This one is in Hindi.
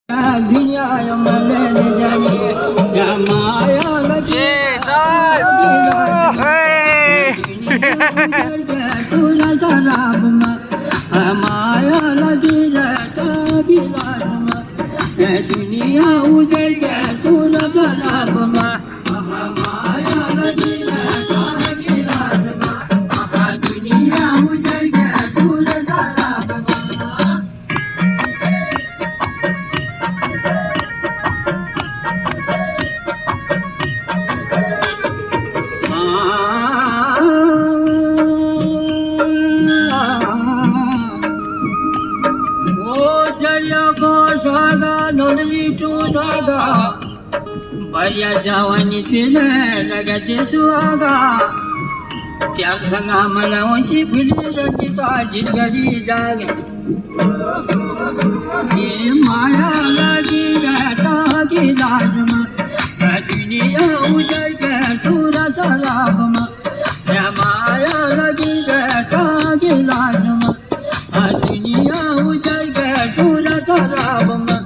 दुनिया मलन जानी या माया लगी तुला शराब माया लगी दुनिया उजड़ गया तुला शराब माया लगी दुनिया उजड़ गया तुला शराब बरिया जवानी तिने लगते सुहागा त्या संगा मला उंची फुली रचिता जिलगडी जागे ये माया लगी रहता की लाजमा दुनिया उजड़ के सूरा सलाबमा या माया लगी रहता की लाजमा दुनिया उजड़ के सूरा सलाबमा